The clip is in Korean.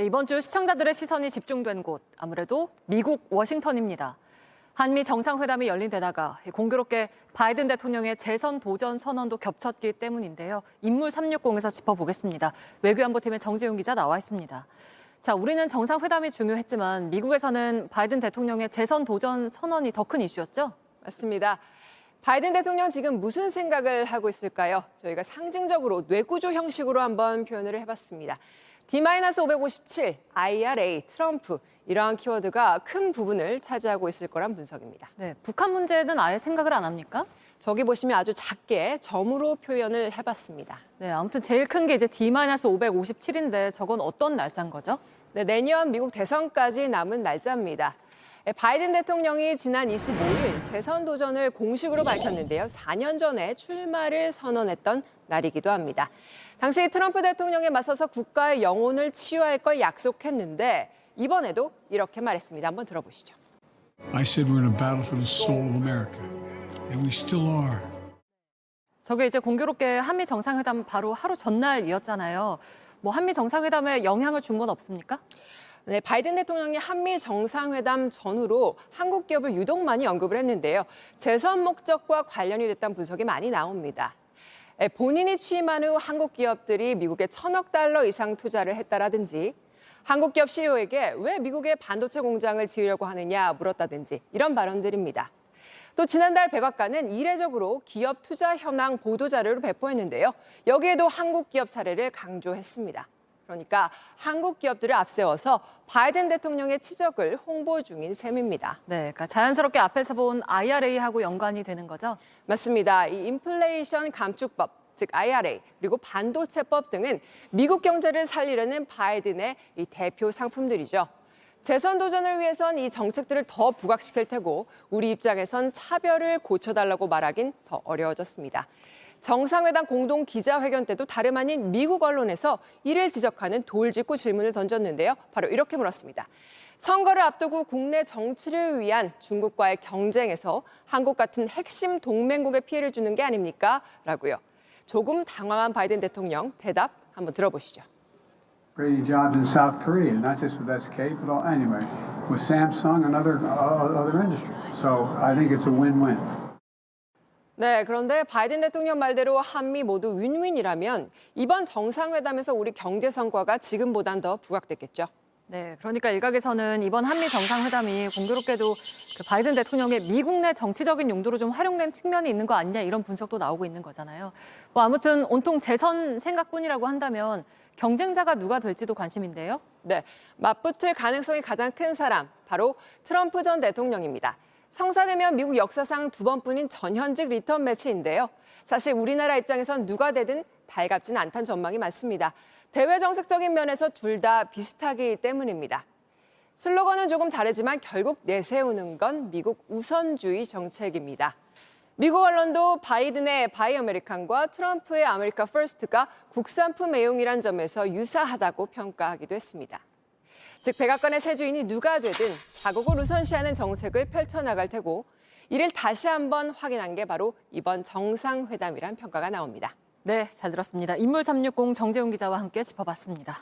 네, 이번 주 시청자들의 시선이 집중된 곳, 아무래도 미국 워싱턴입니다. 한미 정상회담이 열린 데다가 공교롭게 바이든 대통령의 재선 도전 선언도 겹쳤기 때문인데요. 인물 360에서 짚어보겠습니다. 외교안보팀의 정재훈 기자 나와 있습니다. 자, 우리는 정상회담이 중요했지만 미국에서는 바이든 대통령의 재선 도전 선언이 더 큰 이슈였죠? 맞습니다. 바이든 대통령 지금 무슨 생각을 하고 있을까요? 저희가 상징적으로 뇌구조 형식으로 한번 표현을 해봤습니다. D-557, IRA, 트럼프 이러한 키워드가 큰 부분을 차지하고 있을 거란 분석입니다. 네, 북한 문제는 아예 생각을 안 합니까? 저기 보시면 아주 작게 점으로 표현을 해봤습니다. 네, 아무튼 제일 큰 게 이제 D-557인데 저건 어떤 날짜인 거죠? 네, 내년 미국 대선까지 남은 날짜입니다. 바이든 대통령이 지난 25일 재선 도전을 공식으로 밝혔는데요. 4년 전에 출마를 선언했던 날이기도 합니다. 당시 트럼프 대통령에 맞서서 국가의 영혼을 치유할 걸 약속했는데 이번에도 이렇게 말했습니다. 한번 들어보시죠. I said we're in a battle for the soul of America, and we still are. 저게 이제 공교롭게 한미 정상회담 바로 하루 전날이었잖아요. 뭐 한미 정상회담에 영향을 준 건 없습니까? 네, 바이든 대통령이 한미 정상회담 전후로 한국 기업을 유독 많이 언급을 했는데요. 재선 목적과 관련이 됐다는 분석이 많이 나옵니다. 본인이 취임한 후 한국 기업들이 미국에 1,000억 달러 이상 투자를 했다라든지 한국 기업 CEO에게 왜 미국에 반도체 공장을 지으려고 하느냐 물었다든지 이런 발언들입니다. 또 지난달 백악관은 이례적으로 기업 투자 현황 보도 자료를 배포했는데요. 여기에도 한국 기업 사례를 강조했습니다. 그러니까 한국 기업들을 앞세워서 바이든 대통령의 치적을 홍보 중인 셈입니다. 네, 그러니까 자연스럽게 앞에서 본 IRA하고 연관이 되는 거죠? 맞습니다. 이 인플레이션 감축법, 즉 IRA, 그리고 반도체법 등은 미국 경제를 살리려는 바이든의 이 대표 상품들이죠. 재선 도전을 위해선 이 정책들을 더 부각시킬 테고 우리 입장에선 차별을 고쳐달라고 말하긴 더 어려워졌습니다. 정상회담 공동 기자회견 때도 다름 아닌 미국 언론에서 이를 지적하는 돌직구 질문을 던졌는데요. 바로 이렇게 물었습니다. 선거를 앞두고 국내 정치를 위한 중국과의 경쟁에서 한국 같은 핵심 동맹국에 피해를 주는 게 아닙니까? 라고요. 조금 당황한 바이든 대통령 대답 한번 들어보시죠. Creating jobs in South Korea, not just with SK, but anyway, with Samsung and other industries. So I think it's a win-win. 네, 그런데 바이든 대통령 말대로 한미 모두 윈윈이라면 이번 정상회담에서 우리 경제 성과가 지금보단 더 부각됐겠죠. 네, 그러니까 일각에서는 이번 한미 정상회담이 공교롭게도 그 바이든 대통령의 미국 내 정치적인 용도로 좀 활용된 측면이 있는 거 아니냐 이런 분석도 나오고 있는 거잖아요. 뭐 아무튼 온통 재선 생각뿐이라고 한다면 경쟁자가 누가 될지도 관심인데요. 네, 맞붙을 가능성이 가장 큰 사람, 바로 트럼프 전 대통령입니다. 성사되면 미국 역사상 2번뿐인 전현직 리턴 매치인데요. 사실 우리나라 입장에선 누가 되든 달갑진 않다는 전망이 많습니다. 대외 정책적인 면에서 둘 다 비슷하기 때문입니다. 슬로건은 조금 다르지만 결국 내세우는 건 미국 우선주의 정책입니다. 미국 언론도 바이든의 바이 아메리칸과 트럼프의 아메리카 퍼스트가 국산품 애용이란 점에서 유사하다고 평가하기도 했습니다. 즉 백악관의 새 주인이 누가 되든 자국을 우선시하는 정책을 펼쳐나갈 테고 이를 다시 한번 확인한 게 바로 이번 정상회담이란 평가가 나옵니다. 네, 잘 들었습니다. 인물 360 정재훈 기자와 함께 짚어봤습니다.